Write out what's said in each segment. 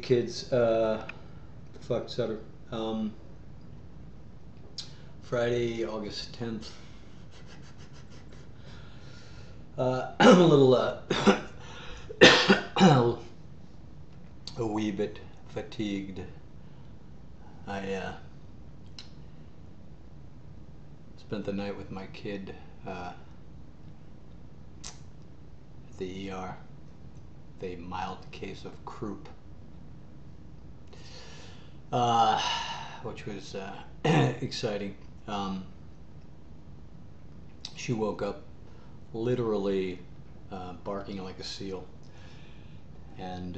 kids. Fuck, Sutter. Friday, August 10th. I'm a little, a wee bit fatigued. I spent the night with my kid at the ER with a mild case of croup, which was exciting. She woke up literally barking like a seal, and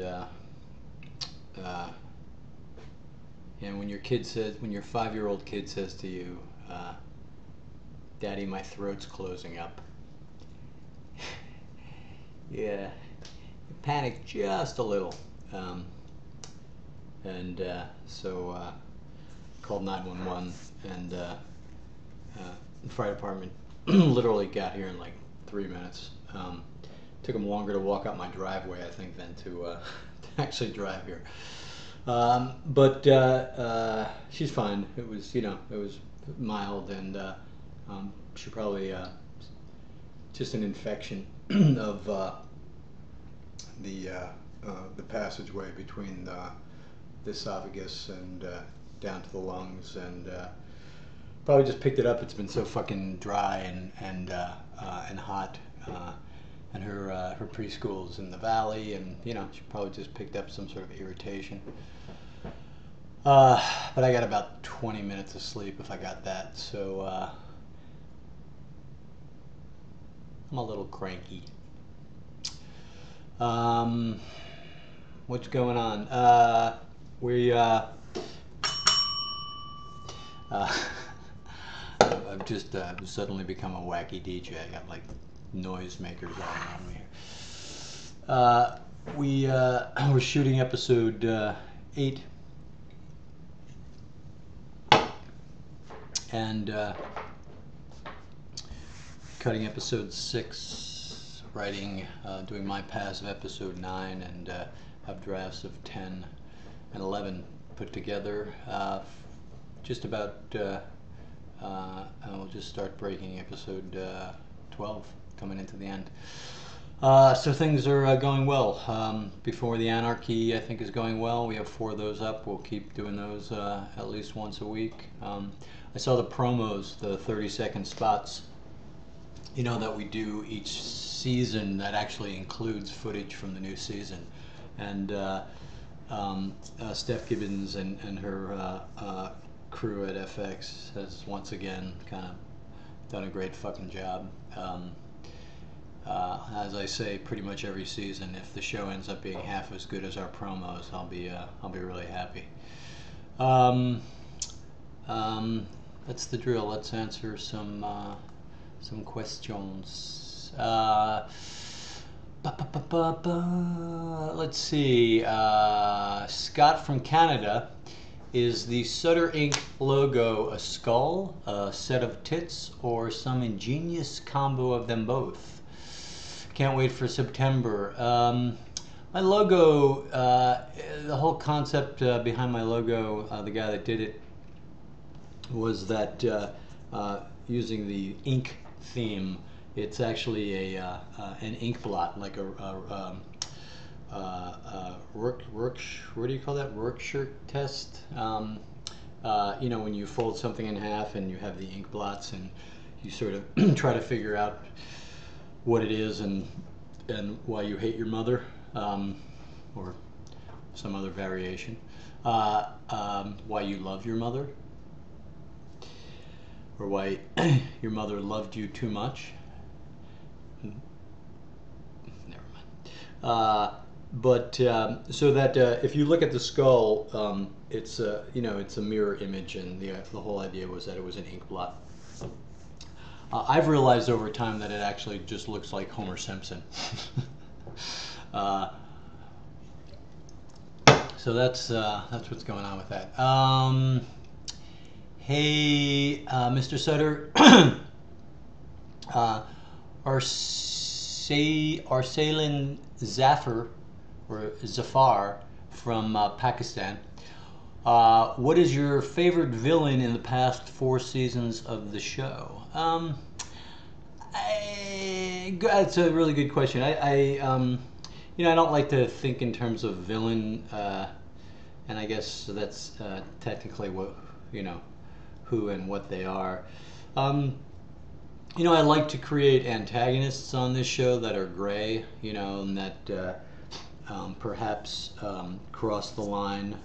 when your 5-year-old kid says to you, "Daddy, my throat's closing up," yeah, you panic just a little, so called 911, and the fire department literally got here in like 3 minutes. Took them longer to walk up my driveway, I think, than to actually drive here. But she's fine. It was, it was mild, and she probably just an infection of the passageway between the esophagus and down to the lungs, and probably just picked it up. It's been so fucking dry and hot, and her preschool's in the valley, and she probably just picked up some sort of irritation. But I got about 20 minutes of sleep if I got that, so I'm a little cranky. What's going on? I've just suddenly become a wacky DJ. I got like noisemakers all around me. We're shooting episode 8, and cutting episode 6, writing, doing my pass of episode 9, and have drafts of 10 and 11 put together. Just about, we'll just start breaking episode 12, coming into the end. So things are going well. Before the Anarchy, I think, is going well. We have 4 of those up. We'll keep doing those at least once a week. I saw the promos, the 30-second spots, that we do each season that actually includes footage from the new season. And Steph Gibbons and her crew at FX has once again kind of done a great fucking job. As I say pretty much every season, if the show ends up being half as good as our promos, I'll be really happy. That's the drill. Let's answer some questions. Let's see. Scott from Canada. Is the Sutter Inc. logo a skull, a set of tits, or some ingenious combo of them both? Can't wait for September. My logo, the whole concept behind my logo, the guy that did it, was that using the ink theme, it's actually an ink blot, like a what do you call that? Rorschach test. When you fold something in half and you have the ink blots, and you sort of try to figure out what it is and why you hate your mother, or some other variation. Why you love your mother, or why your mother loved you too much. Never mind. So that if you look at the skull, it's it's a mirror image, and the whole idea was that it was an ink blot. I've realized over time that it actually just looks like Homer Simpson. So that's what's going on with that. Hey, Mr. Sutter, Arsalan Zafar from Pakistan. What is your favorite villain in the past 4 seasons of the show? That's a really good question. I don't like to think in terms of villain, and I guess that's technically what, who and what they are. I like to create antagonists on this show that are gray, and that perhaps cross the line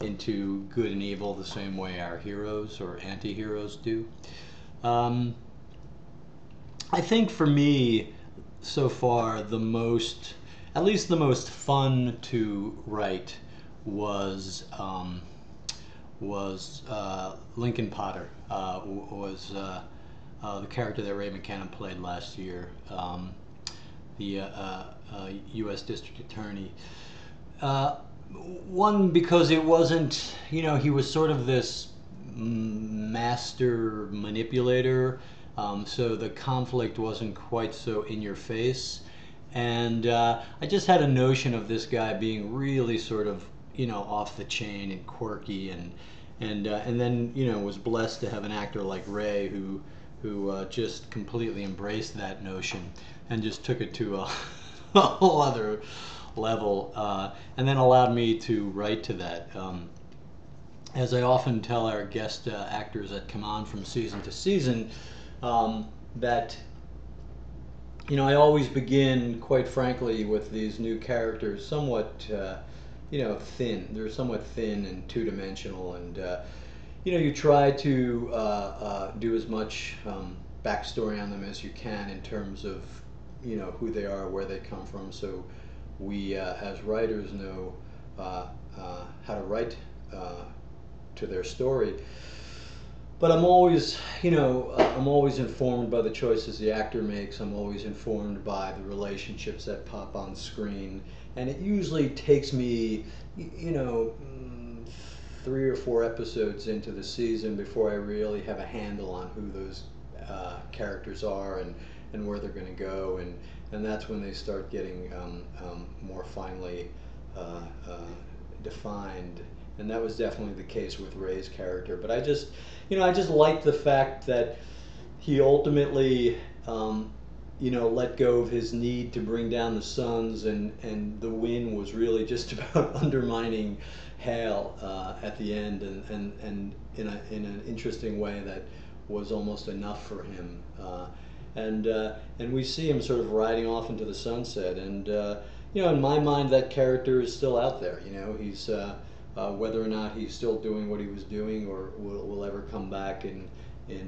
into good and evil the same way our heroes or anti-heroes do. I think for me, so far, at least the most fun to write was Lincoln Potter. Was the character that Ray McCann played last year, the U.S. District Attorney. One, because it wasn't, he was sort of this master manipulator, so the conflict wasn't quite so in your face. And I just had a notion of this guy being really sort of, off the chain and quirky, and then, was blessed to have an actor like Ray who just completely embraced that notion and just took it to a whole other level, and then allowed me to write to that. As I often tell our guest actors that come on from season to season, that I always begin, quite frankly, with these new characters somewhat thin. They're somewhat thin and two-dimensional, and you try to do as much backstory on them as you can in terms of who they are, where they come from, so we as writers know how to write to their story. But I'm always, I'm always informed by the choices the actor makes. I'm always informed by the relationships that pop on screen, and it usually takes me, 3 or 4 episodes into the season before I really have a handle on who those characters are and where they're going to go, and that's when they start getting more finely defined. And that was definitely the case with Ray's character. But I just liked the fact that he ultimately, let go of his need to bring down the Suns, and the win was really just about undermining Hale at the end, and in an interesting way that was almost enough for him. And we see him sort of riding off into the sunset, and in my mind, that character is still out there. He's whether or not he's still doing what he was doing, or will ever come back in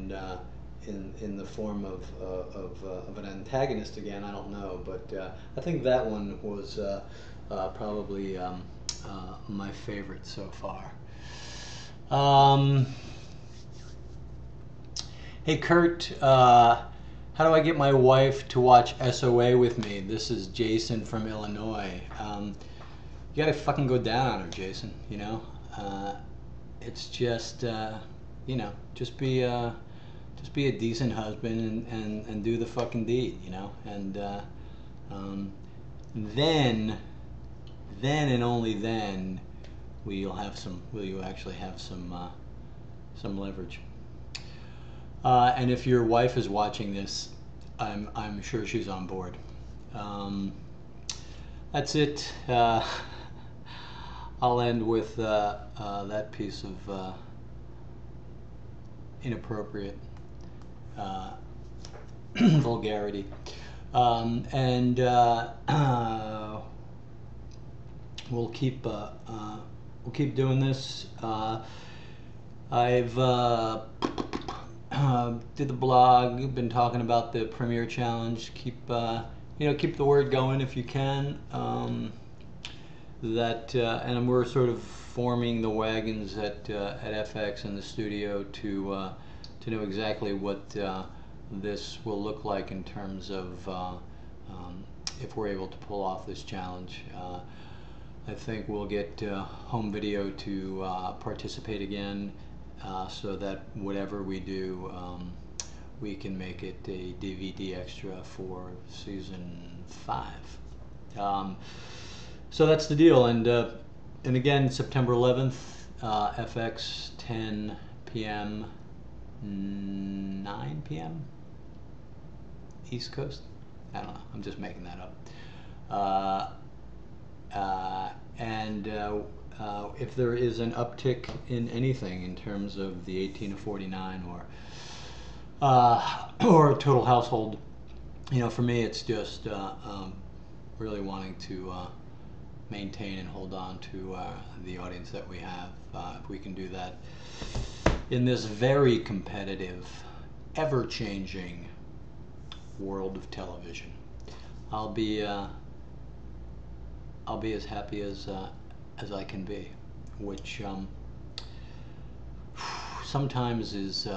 the form of an antagonist again, I don't know. But I think that one was probably my favorite so far. Hey Kurt, how do I get my wife to watch SOA with me? This is Jason from Illinois. You gotta fucking go down on her, Jason. It's just just be a decent husband and do the fucking deed, and then and only then will you actually have some leverage. And if your wife is watching this, I'm sure she's on board. That's it. I'll end with that piece of inappropriate vulgarity, and we'll keep doing this. I've did the blog, been talking about the Premiere Challenge. Keep the word going if you can. And we're sort of forming the wagons at FX in the studio to know exactly what this will look like in terms of if we're able to pull off this challenge. I think we'll get home video to participate again, so that whatever we do, we can make it a DVD extra for season 5. So that's the deal, and And again, September 11th, FX 10 p.m., 9 p.m. East Coast. I don't know. I'm just making that up. If there is an uptick in anything in terms of the 18 to 49 or total household, for me it's just really wanting to maintain and hold on to the audience that we have. If we can do that in this very competitive, ever-changing world of television, I'll be as happy as I can be, which sometimes is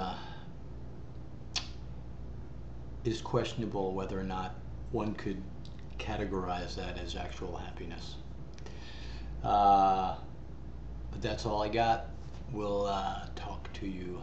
questionable whether or not one could categorize that as actual happiness. But that's all I got. We'll talk to you